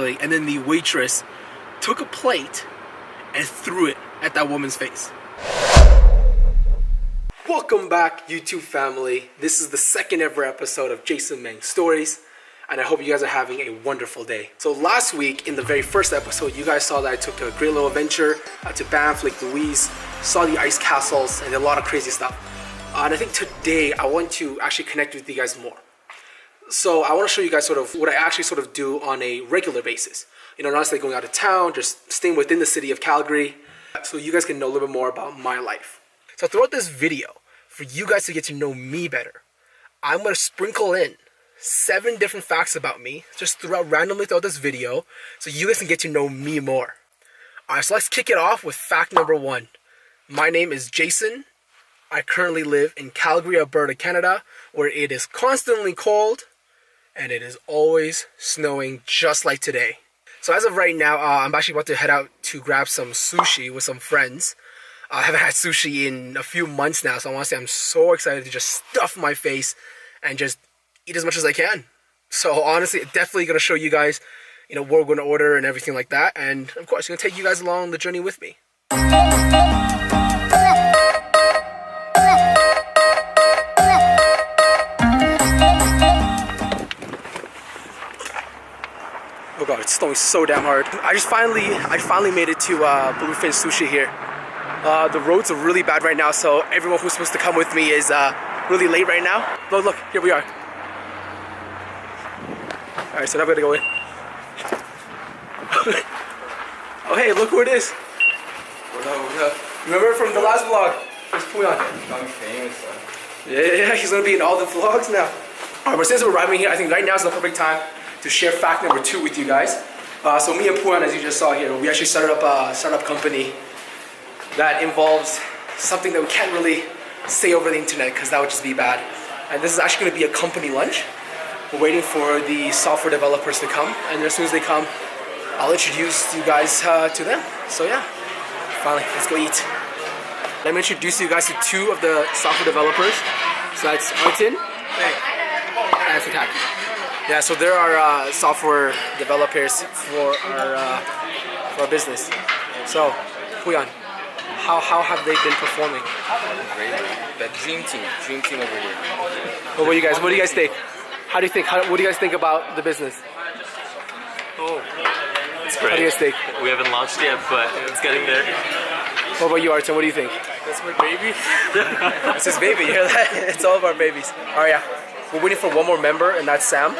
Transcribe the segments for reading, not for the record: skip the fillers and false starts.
And then the waitress took a plate and threw it at that woman's face. Welcome back, YouTube family. This is the second ever episode of Jason Meng Stories, and I hope you guys are having a wonderful day. So last week, in the very first episode, you guys saw that I took a great little adventure to Banff, Lake Louise, saw the ice castles, and did a lot of crazy stuff. And I think today, I want to actually connect with you guys more. So I want to show you guys sort of what I actually sort of do on a regular basis. You know, not necessarily going out of town, just staying within the city of Calgary, so you guys can know a little bit more about my life. So throughout this video, for you guys to get to know me better, I'm going to sprinkle in 7 different facts about me, just randomly throughout this video, so you guys can get to know me more. Alright, so let's kick it off with fact number 1. My name is Jason. I currently live in Calgary, Alberta, Canada, where it is constantly cold, and it is always snowing just like today. So as of right now, I'm actually about to head out to grab some sushi with some friends. I haven't had sushi in a few months now, so I want to say I'm so excited to just stuff my face and just eat as much as I can. So honestly, definitely going to show you guys, you know, what we're going to order and everything like that. And of course, I'm going to take you guys along the journey with me. Oh god, it's snowing so damn hard. I finally made it to Bluefin Sushi here. The roads are really bad right now, so everyone who's supposed to come with me is really late right now. But look, here we are. Alright, so now I'm gonna go in. Oh hey, look who it is. What up? Remember from the last vlog? It's Puyan. I'm famous, son. Yeah, he's gonna be in all the vlogs now. Alright, but since we're arriving here, I think right now is the perfect time to share fact number 2 with you guys. So me and Puyan, as you just saw here, we actually started up a startup company that involves something that we can't really say over the internet because that would just be bad. And this is actually going to be a company lunch. We're waiting for the software developers to come, and as soon as they come, I'll introduce you guys to them. So yeah, finally, let's go eat. Let me introduce you guys to 2 of the software developers. So that's Artin and Sakaki. Yeah, so there are software developers for our business. So, Puyan, how have they been performing? Great. The dream team over here. What do you guys think? What do you guys think about the business? Oh, it's great. What do you guys think? We haven't launched yet, but it's getting there. What about you, Artin? What do you think? That's my baby. It's his baby. You hear that? It's all of our babies. All right, yeah. We're waiting for one more member, and that's Sam.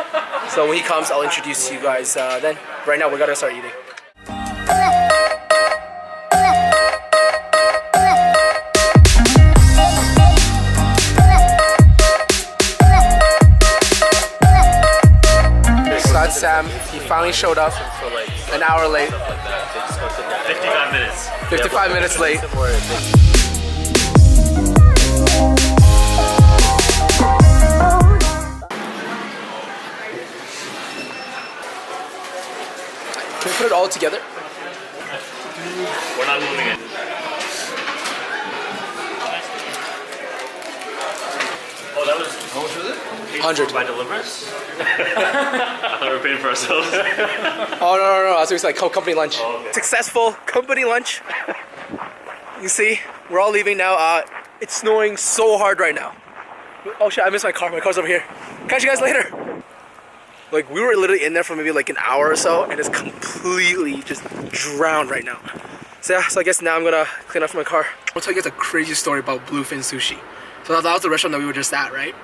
So when he comes, I'll introduce you guys then. Right now, we gotta start eating. So that's Sam. He finally showed up an hour late. 55 minutes. 55 minutes late. Can we put it all together? We're not moving it. Oh, that was... How much was it? 100. By deliverance? We're paying for ourselves. Oh, no. I was going to say company lunch. Oh, okay. Successful company lunch. You see, we're all leaving now. It's snowing so hard right now. Oh shit, I missed my car. My car's over here. Catch you guys later. Like, we were literally in there for maybe like an hour or so, and it's completely just drowned right now. So yeah, so I guess now I'm gonna clean up my car. I'll tell you guys a crazy story about Bluefin Sushi. So that was the restaurant that we were just at, right?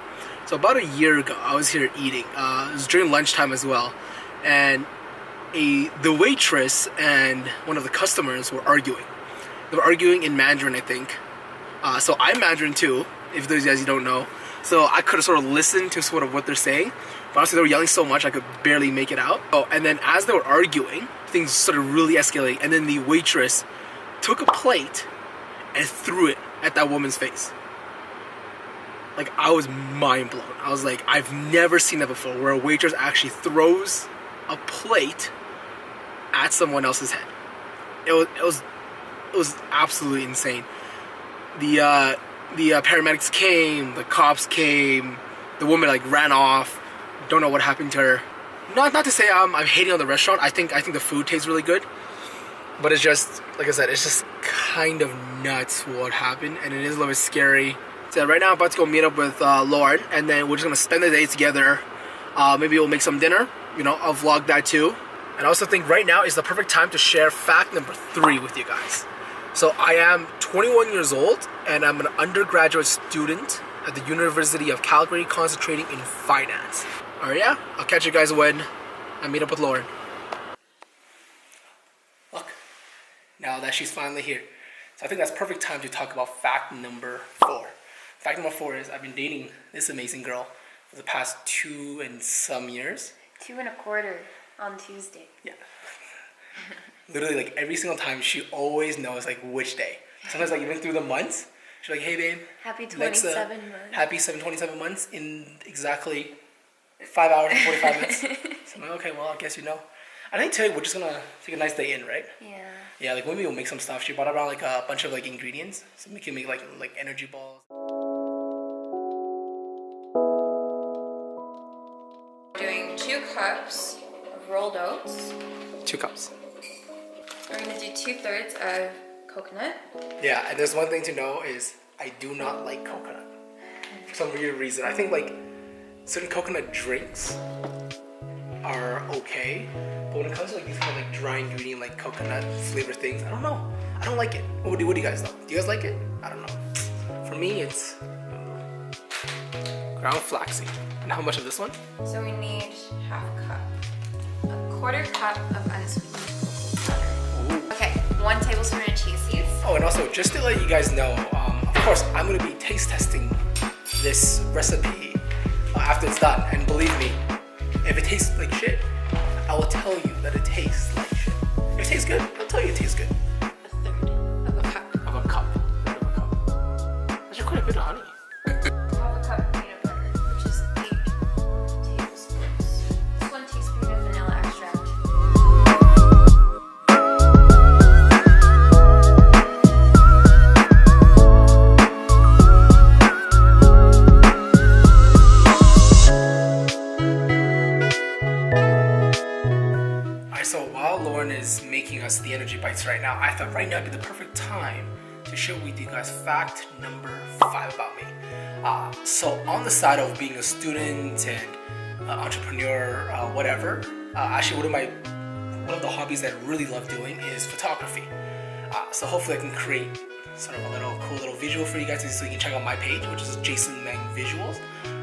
So about a year ago, I was here eating. It was during lunchtime as well, and the waitress and one of the customers were arguing. They were arguing in Mandarin, I think. So I'm Mandarin too, if those guys you don't know. So I could have sort of listened to sort of what they're saying. But honestly, they were yelling so much I could barely make it out. Oh, and then as they were arguing, things started really escalating. And then the waitress took a plate and threw it at that woman's face. Like, I was mind blown. I was like, I've never seen that before, where a waitress actually throws a plate at someone else's head. It was absolutely insane. The paramedics came, the cops came, the woman like ran off. Don't know what happened to her. not to say I'm hating on the restaurant. I think the food tastes really good, but it's just like I said, it's just kind of nuts what happened, and it is a little bit scary. So right now I'm about to go meet up with Lauren, and then we're just gonna spend the day together. Maybe we'll make some dinner. You know, I'll vlog that too. And I also think right now is the perfect time to share fact number 3 with you guys. So I am 21 years old, and I'm an undergraduate student at the University of Calgary, concentrating in finance. Alright, yeah, I'll catch you guys when I meet up with Lauren. Look, now that she's finally here. So I think that's perfect time to talk about fact number 4. Fact number 4 is I've been dating this amazing girl for the past 2 and some years. 2 1/4 on Tuesday. Yeah. Literally, like every single time, she always knows like which day. Sometimes like even through the months, she's like, "Hey babe, happy 27 months. Happy 27 months in exactly 5 hours and 45 minutes." So I'm like, okay, well I guess you know. I think today we're just gonna take a nice day in, right? Yeah. Yeah, like maybe we'll make some stuff. She brought around like a bunch of like ingredients, so we can make like energy balls. Doing 2 cups of rolled oats. 2 cups. We're gonna do 2/3 of coconut. Yeah, and there's one thing to know is I do not like coconut for some weird reason. I think like certain coconut drinks are okay, but when it comes to like these kind of like dry ingredient like coconut flavor things, I don't know. I don't like it. What do you guys know? Do you guys like it? I don't know. For me, it's ground flaxseed. And how much of this one? So we need 1/2 cup. 1/4 cup of unsweetened cocoa powder. Ooh. Okay, 1 tablespoon of chia seeds. Oh, and also just to let you guys know, of course, I'm gonna be taste testing this recipe after it's done. And believe me, if it tastes like shit, I will tell you that it tastes like shit. If it tastes good, I'll tell you it tastes good. 1/3 of a cup. Of a cup. Of a cup. That's just quite a bit of honey. 1/2 cup of peanut butter, which is 8 tablespoons. 1 teaspoon of vanilla extract. So while Lauren is making us the energy bites right now, I thought right now would be the perfect time to share with you guys fact number 5 about me. So on the side of being a student and entrepreneur, whatever, actually one of the hobbies that I really love doing is photography. So hopefully I can create sort of a cool little visual for you guys so you can check out my page, which is Jason Meng Visuals.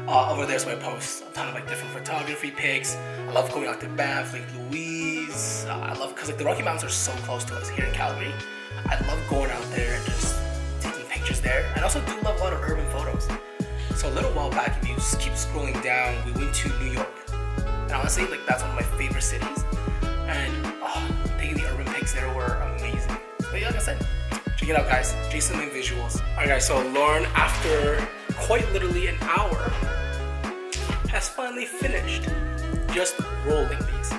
Over there is where I post a ton of like different photography pics. I love going out to Banff, Lake Louise. I love, because like the Rocky Mountains are so close to us here in Calgary. I love going out there and just taking pictures there. And I also do love a lot of urban photos. So a little while back, if you just keep scrolling down, we went to New York. And honestly, like that's one of my favorite cities. And taking the urban pics there were amazing. But yeah, like I said, check it out guys, Jason Meng Visuals. Alright guys, so Lauren, after quite literally an hour, has finally finished just rolling these.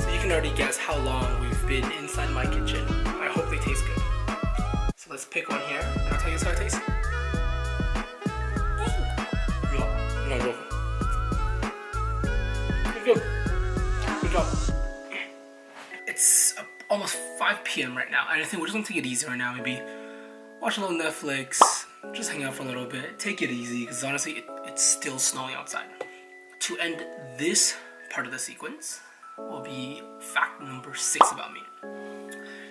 So you can already guess how long we've been inside my kitchen. I hope they taste good. So let's pick one here, and I'll tell you how it tastes. No, go. Good. Good job. It's almost 5 p.m. right now, and I think we're just gonna take it easy right now. Maybe watch a little Netflix, just hang out for a little bit, take it easy, because honestly, it's still snowing outside. To end this part of the sequence will be fact number 6 about me.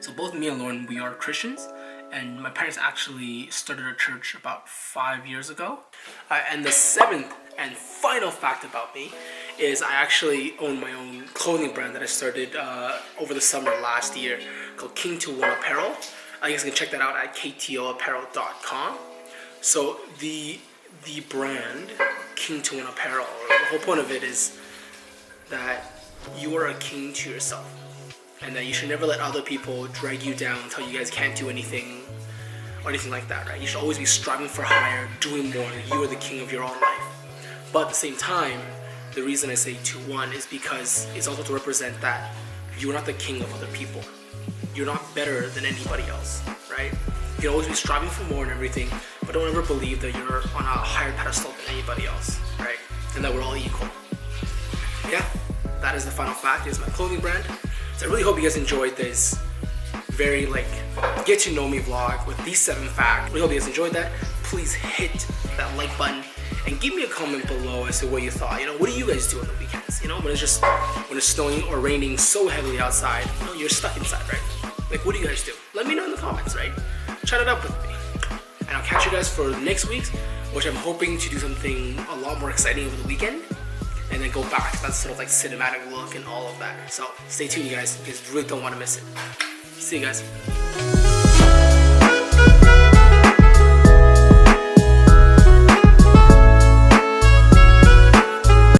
So both me and Lauren, we are Christians, and my parents actually started a church about 5 years ago. And the 7th and final fact about me is I actually own my own clothing brand that I started over the summer last year called King to One Apparel. You guys can check that out at ktoapparel.com. So the brand King to One Apparel, the whole point of it is that you are a king to yourself, and that you should never let other people drag you down and tell you guys can't do anything or anything like that, right? You should always be striving for higher, doing more. You are the king of your own life. But at the same time, the reason I say 2-1 is because it's also to represent that you're not the king of other people. You're not better than anybody else, right? You can always be striving for more and everything, but don't ever believe that you're on a higher pedestal than anybody else, right? And that we're all equal. Yeah, that is the final fact. It is my clothing brand. So I really hope you guys enjoyed this very like get to know me vlog with these 7 facts. Really hope you guys enjoyed that. Please hit that like button and give me a comment below as to what you thought. You know, what do you guys do on the weekends? You know, when it's snowing or raining so heavily outside, you know, you're stuck inside, right? Like, what do you guys do? Let me know in the comments, right? Chat it up with me. And I'll catch you guys for next week's, which I'm hoping to do something a lot more exciting over the weekend. And then go back to that sort of like cinematic look and all of that. So stay tuned, you guys, because you really don't want to miss it. See you guys.